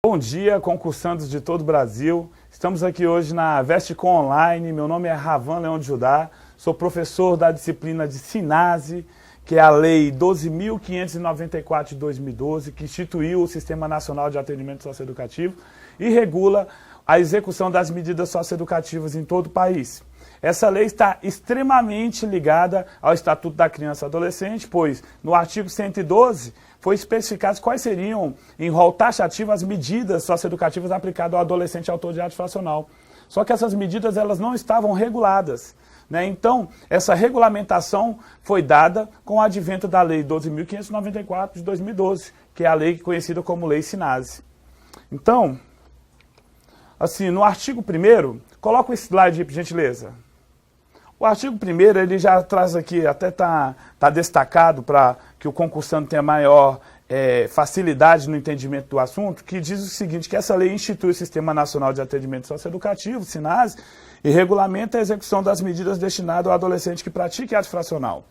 Bom dia, concursantes de todo o Brasil. Estamos aqui hoje na Vestcom Online. Meu nome é Ravan Leão de Judá. Sou professor da disciplina de SINASE, que é a Lei 12.594 de 2012, que instituiu o Sistema Nacional de Atendimento Socioeducativo e regula a execução das medidas socioeducativas em todo o país. Essa lei está extremamente ligada ao Estatuto da Criança e Adolescente, pois no artigo 112 foi especificado quais seriam, em rol taxativo, as medidas socioeducativas aplicadas ao adolescente autor de ato infracional. Só que essas medidas elas não estavam reguladas, né? Então, essa regulamentação foi dada com o advento da Lei 12.594 de 2012, que é a lei conhecida como Lei SINASE. Então, assim, no artigo 1º, coloca o slide aí, por gentileza. O artigo 1º, ele já traz aqui, até está destacado para que o concursante tenha maior facilidade no entendimento do assunto, que diz o seguinte, que essa lei institui o Sistema Nacional de Atendimento Socioeducativo, SINASE, e regulamenta a execução das medidas destinadas ao adolescente que pratique ato infracional.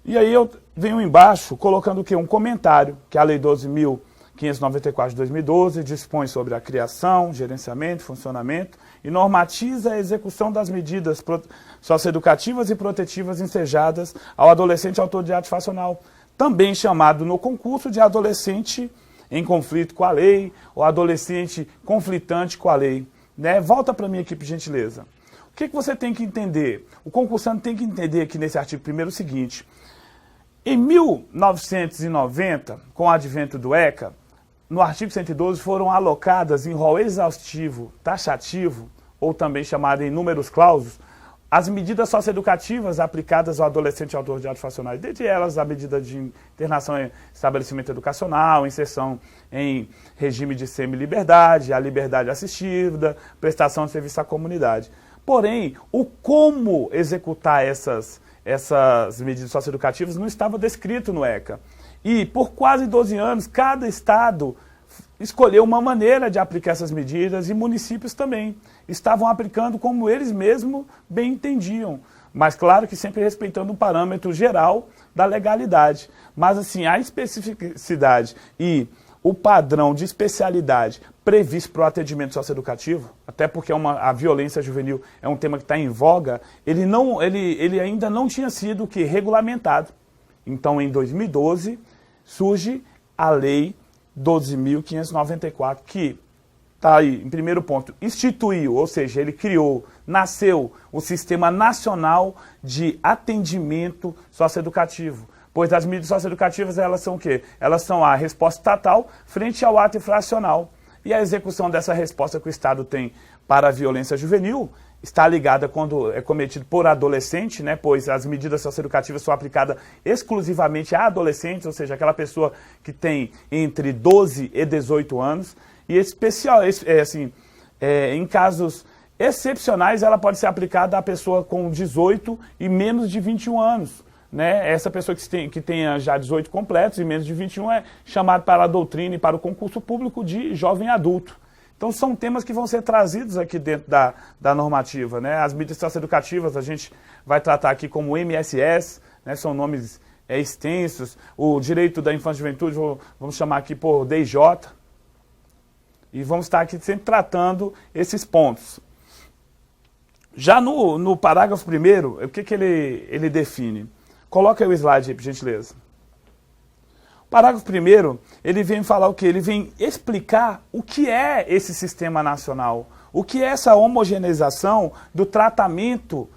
E aí eu venho embaixo colocando o quê? Um comentário, que a Lei 12.594 de 2012 dispõe sobre a criação, gerenciamento, funcionamento e normatiza a execução das medidas socioeducativas e protetivas ensejadas ao adolescente autor de ato infracional, também chamado no concurso de adolescente em conflito com a lei ou adolescente conflitante com a lei. Né? Volta para mim aqui, por gentileza. O que você tem que entender? O concursante tem que entender aqui nesse artigo 1º o seguinte. Em 1990, com o advento do ECA, no artigo 112 foram alocadas em rol exaustivo, taxativo, ou também chamado em números clausos, as medidas socioeducativas aplicadas ao adolescente autor de ato infracional, dentre elas a medida de internação em estabelecimento educacional, inserção em regime de semi-liberdade, a liberdade assistida, prestação de serviço à comunidade. Porém, o como executar essas medidas socioeducativas não estava descrito no ECA. E por quase 12 anos, cada estado escolheu uma maneira de aplicar essas medidas e municípios também estavam aplicando como eles mesmos bem entendiam. Mas claro que sempre respeitando um parâmetro geral da legalidade. Mas assim, a especificidade e o padrão de especialidade previsto para o atendimento socioeducativo, até porque a violência juvenil é um tema que está em voga, ele ainda não tinha sido regulamentado. Então, em 2012, surge a Lei 12.594, que está aí, em primeiro ponto, instituiu, ou seja, ele criou, nasceu o Sistema Nacional de Atendimento Socioeducativo. Pois as medidas socioeducativas, elas são o quê? Elas são a resposta estatal frente ao ato infracional. E a execução dessa resposta que o Estado tem para a violência juvenil está ligada quando é cometido por adolescente, né? Pois as medidas socioeducativas são aplicadas exclusivamente a adolescentes, ou seja, aquela pessoa que tem entre 12 e 18 anos. E em casos excepcionais, ela pode ser aplicada à pessoa com 18 e menos de 21 anos. Né? Essa pessoa que tenha já 18 completos e menos de 21 é chamada para a doutrina e para o concurso público de jovem adulto. Então são temas que vão ser trazidos aqui dentro da normativa. Né? As medidas socioeducativas a gente vai tratar aqui como MSS, né? São nomes extensos. O direito da infância e juventude vamos chamar aqui por DJ. E vamos estar aqui sempre tratando esses pontos. Já no parágrafo 1º, o que ele define? Coloca aí o slide aí, por gentileza. O parágrafo 1º, ele vem falar o quê? Ele vem explicar o que é esse sistema nacional, o que é essa homogeneização do tratamento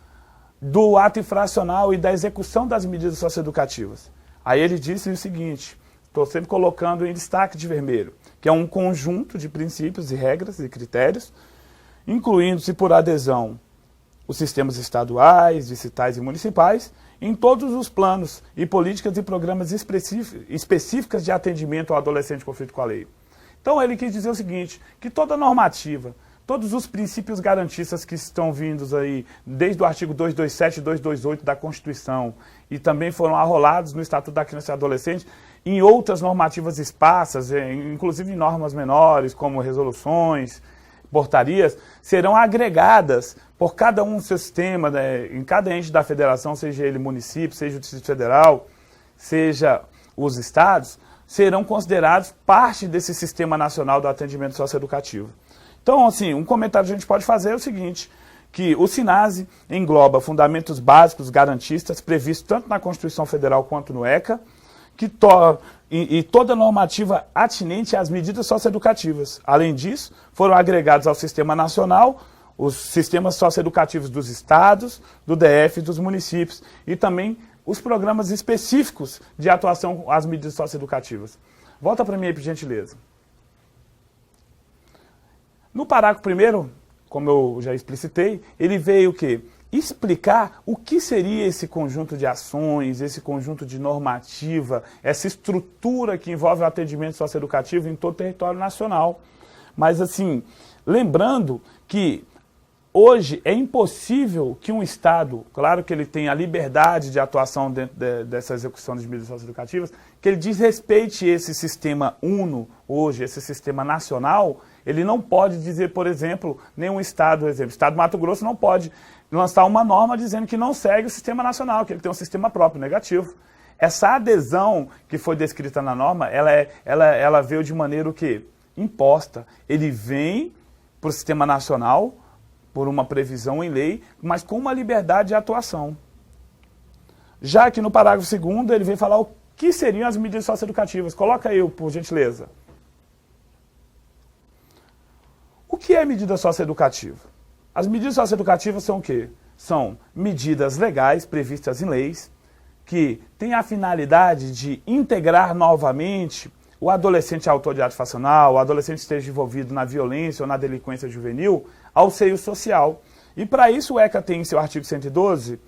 do ato infracional e da execução das medidas socioeducativas. Aí ele disse o seguinte, estou sempre colocando em destaque de vermelho, que é um conjunto de princípios e regras e critérios, incluindo-se por adesão os sistemas estaduais, distritais e municipais, em todos os planos e políticas e programas específicas de atendimento ao adolescente em conflito com a lei. Então ele quis dizer o seguinte, que toda normativa, todos os princípios garantistas que estão vindos aí, desde o artigo 227 e 228 da Constituição, e também foram arrolados no Estatuto da Criança e Adolescente, em outras normativas esparsas, inclusive em normas menores, como resoluções, portarias, serão agregadas por cada um do seu sistema, né, em cada ente da federação, seja ele município, seja o Distrito Federal, seja os estados, serão considerados parte desse Sistema Nacional do Atendimento Socioeducativo. Então, assim, um comentário que a gente pode fazer é o seguinte, que o SINASE engloba fundamentos básicos garantistas previstos tanto na Constituição Federal quanto no ECA, e toda normativa atinente às medidas socioeducativas. Além disso, foram agregados ao Sistema Nacional os sistemas socioeducativos dos estados, do DF e dos municípios, e também os programas específicos de atuação às medidas socioeducativas. Volta para mim aí, por gentileza. No parágrafo primeiro, como eu já explicitei, ele veio o quê? Explicar o que seria esse conjunto de ações, esse conjunto de normativa, essa estrutura que envolve o atendimento socioeducativo em todo o território nacional. Mas, assim, lembrando que hoje é impossível que um Estado, claro que ele tem a liberdade de atuação dentro dessa execução de medidas socioeducativas, que ele desrespeite esse sistema uno hoje, esse sistema nacional. Ele não pode dizer, por exemplo, nenhum Estado, por exemplo, o Estado do Mato Grosso não pode lançar uma norma dizendo que não segue o sistema nacional, que ele tem um sistema próprio, negativo. Essa adesão que foi descrita na norma, ela veio de maneira o quê? Imposta. Ele vem para o sistema nacional, por uma previsão em lei, mas com uma liberdade de atuação. Já que no parágrafo 2º, ele vem falar o que seriam as medidas socioeducativas. Coloca aí, por gentileza. O que é medida socioeducativa? As medidas socioeducativas são o quê? São medidas legais previstas em leis que têm a finalidade de integrar novamente o adolescente autor de ato infracional, o adolescente que esteja envolvido na violência ou na delinquência juvenil, ao seio social. E para isso o ECA tem em seu artigo 112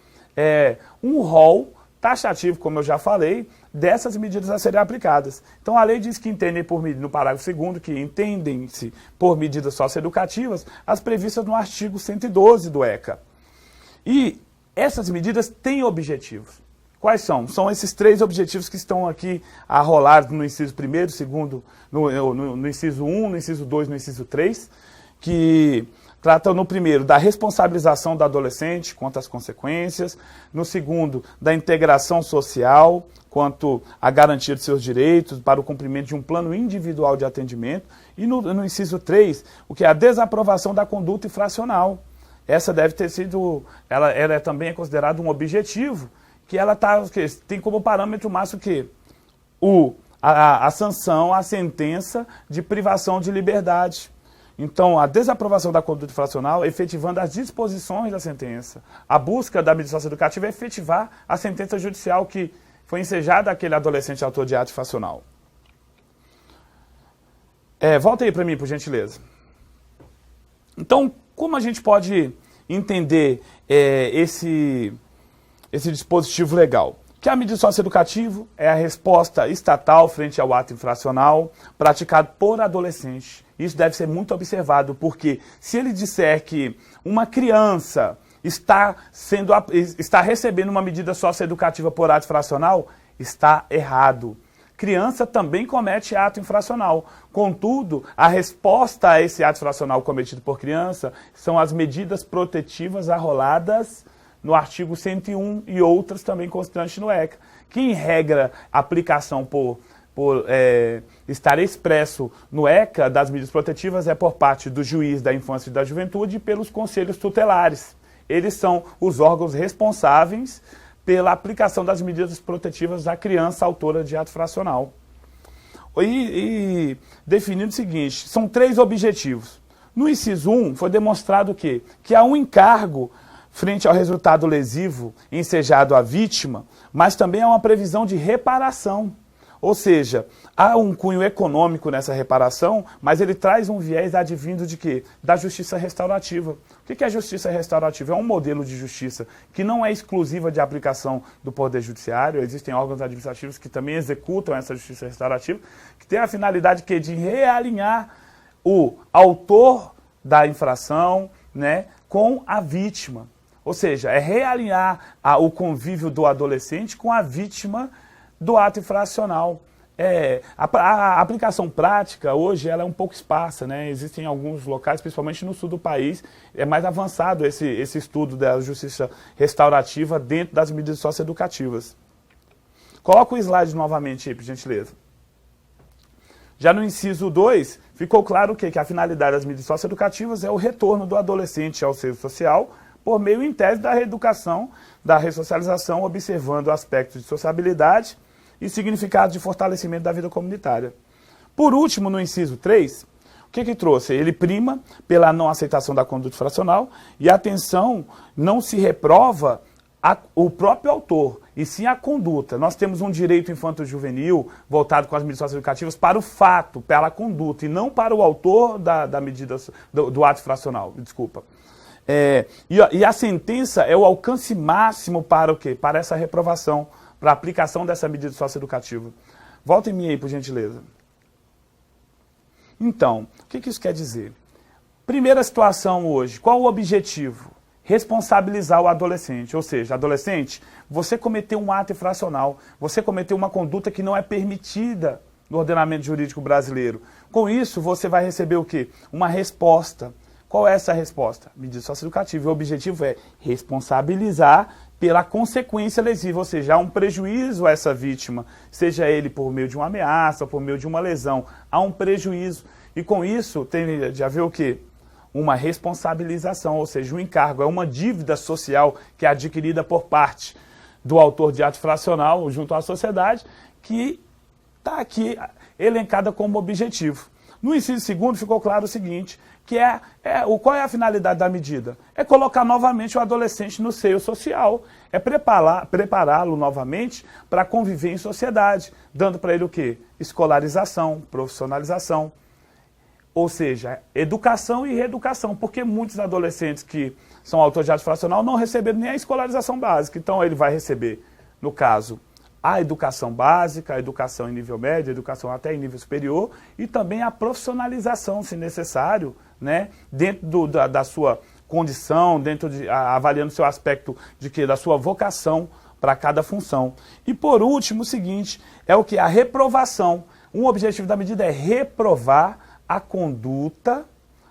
um rol taxativo, como eu já falei, dessas medidas a serem aplicadas. Então a lei diz que entendem no parágrafo 2º, que entendem-se por medidas socioeducativas as previstas no artigo 112 do ECA. E essas medidas têm objetivos. Quais são? São esses 3 objetivos que estão aqui arrolados no inciso 1º, 2º, no inciso 1, no inciso 2, no inciso 3, que tratam no primeiro da responsabilização do adolescente quanto às consequências, no segundo da integração social quanto à garantia de seus direitos para o cumprimento de um plano individual de atendimento, e no inciso 3, o que é a desaprovação da conduta infracional. Essa deve ter sido, ela também é considerada um objetivo, que ela tem como parâmetro máximo que a sanção, a sentença de privação de liberdade. Então, a desaprovação da conduta infracional efetivando as disposições da sentença. A busca da medida socioeducativa é efetivar a sentença judicial que foi ensejada àquele adolescente autor de ato infracional. Volta aí para mim, por gentileza. Então, como a gente pode entender esse dispositivo legal? Que a medida socioeducativa é a resposta estatal frente ao ato infracional praticado por adolescente. Isso deve ser muito observado, porque se ele disser que uma criança está recebendo uma medida socioeducativa por ato infracional, está errado. Criança também comete ato infracional. Contudo, a resposta a esse ato infracional cometido por criança são as medidas protetivas arroladas no artigo 101 e outras também constantes no ECA, que em regra a aplicação por estar expresso no ECA das medidas protetivas é por parte do juiz da infância e da juventude e pelos conselhos tutelares. Eles são os órgãos responsáveis pela aplicação das medidas protetivas à criança autora de ato infracional. E definindo o seguinte, são 3 objetivos. No inciso 1 foi demonstrado que há um encargo frente ao resultado lesivo ensejado à vítima, mas também há uma previsão de reparação. Ou seja, há um cunho econômico nessa reparação, mas ele traz um viés advindo de quê? Da justiça restaurativa. O que é a justiça restaurativa? É um modelo de justiça que não é exclusiva de aplicação do Poder Judiciário, existem órgãos administrativos que também executam essa justiça restaurativa, que tem a finalidade de realinhar o autor da infração, né, com a vítima. Ou seja, é realinhar o convívio do adolescente com a vítima do ato infracional. A aplicação prática hoje ela é um pouco esparsa, né? Existem alguns locais, principalmente no sul do país, é mais avançado esse estudo da justiça restaurativa dentro das medidas socioeducativas. Coloca o slide novamente aí, por gentileza. Já no inciso 2, ficou claro o quê? Que a finalidade das medidas socioeducativas é o retorno do adolescente ao seio social por meio, em tese, da reeducação, da ressocialização, observando aspectos de sociabilidade e significado de fortalecimento da vida comunitária. Por último, no inciso 3, o que trouxe? Ele prima pela não aceitação da conduta infracional e, atenção, não se reprova o próprio autor, e sim a conduta. Nós temos um direito infanto-juvenil voltado com as medidas socioeducativas para o fato, pela conduta, e não para o autor da medida, do ato infracional, desculpa. E a sentença é o alcance máximo para o quê? Para essa reprovação, para a aplicação dessa medida socioeducativa. Volta em mim aí, por gentileza. Então, o que isso quer dizer? Primeira situação hoje, qual o objetivo? Responsabilizar o adolescente, ou seja, adolescente, você cometeu um ato infracional, você cometeu uma conduta que não é permitida no ordenamento jurídico brasileiro. Com isso, você vai receber o quê? Uma resposta. Qual é essa resposta? Medida socioeducativa. O objetivo é responsabilizar pela consequência lesiva, ou seja, há um prejuízo a essa vítima, seja ele por meio de uma ameaça, por meio de uma lesão, há um prejuízo. E com isso, tem de haver o quê? Uma responsabilização, ou seja, um encargo, é uma dívida social que é adquirida por parte do autor de ato infracional junto à sociedade, que está aqui elencada como objetivo. No inciso segundo ficou claro o seguinte, que qual é a finalidade da medida? É colocar novamente o adolescente no seio social, é prepará-lo novamente para conviver em sociedade, dando para ele o quê? Escolarização, profissionalização. Ou seja, educação e reeducação, porque muitos adolescentes que são autores de ato infracional não receberam nem a escolarização básica. Então ele vai receber, no caso, a educação básica, a educação em nível médio, a educação até em nível superior e também a profissionalização, se necessário, né, dentro da sua condição, avaliando o seu aspecto da sua vocação para cada função. E por último, o seguinte, é o que? A reprovação. Um objetivo da medida é reprovar a conduta,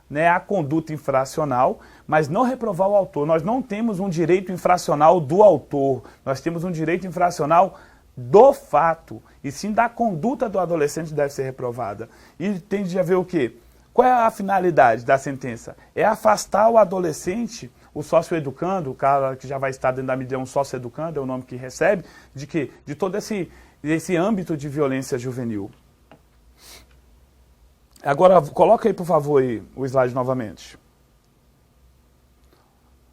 né, a conduta infracional, mas não reprovar o autor. Nós não temos um direito infracional do autor, nós temos um direito infracional do fato, e sim da conduta do adolescente deve ser reprovada. E tem de haver o quê? Qual é a finalidade da sentença? É afastar o adolescente, o sócio-educando, o cara que já vai estar dentro da medida, um sócio-educando, é o nome que recebe, de quê? De todo esse âmbito de violência juvenil. Agora, coloca aí, por favor, aí, o slide novamente.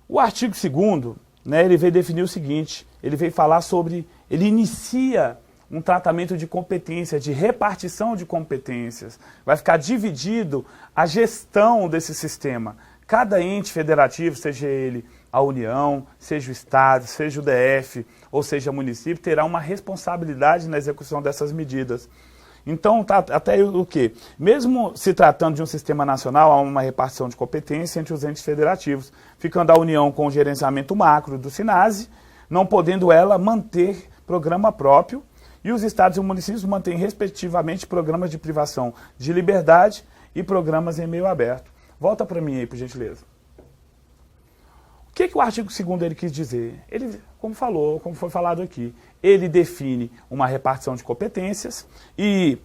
O artigo 2º, né, ele veio definir o seguinte, ele veio falar sobre, ele inicia um tratamento de competência, de repartição de competências. Vai ficar dividido a gestão desse sistema. Cada ente federativo, seja ele a União, seja o Estado, seja o DF, ou seja o município, terá uma responsabilidade na execução dessas medidas. Então, até o quê? Mesmo se tratando de um sistema nacional, há uma repartição de competência entre os entes federativos, ficando a União com o gerenciamento macro do SINASE, não podendo ela manter programa próprio, e os estados e os municípios mantêm, respectivamente, programas de privação de liberdade e programas em meio aberto. Volta para mim aí, por gentileza. O que o artigo 2º ele quis dizer? Ele, como foi falado aqui, ele define uma repartição de competências e,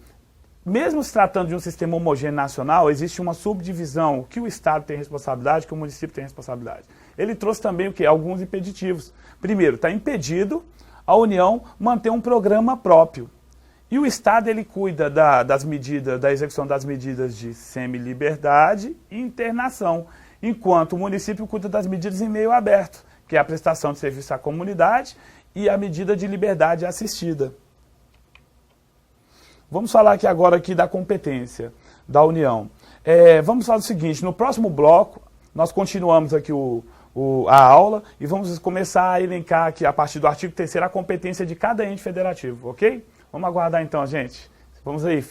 mesmo se tratando de um sistema homogêneo nacional, existe uma subdivisão, que o Estado tem responsabilidade, que o município tem responsabilidade. Ele trouxe também o quê? Alguns impeditivos. Primeiro, está impedido a União manter um programa próprio. E o Estado ele cuida das medidas, da execução das medidas de semi-liberdade e internação, enquanto o município cuida das medidas em meio aberto, que é a prestação de serviço à comunidade e a medida de liberdade assistida. Vamos falar aqui agora da competência da União. Vamos falar o seguinte, no próximo bloco, nós continuamos aqui a aula e vamos começar a elencar aqui, a partir do artigo 3º, a competência de cada ente federativo, ok? Vamos aguardar então, gente. Vamos aí.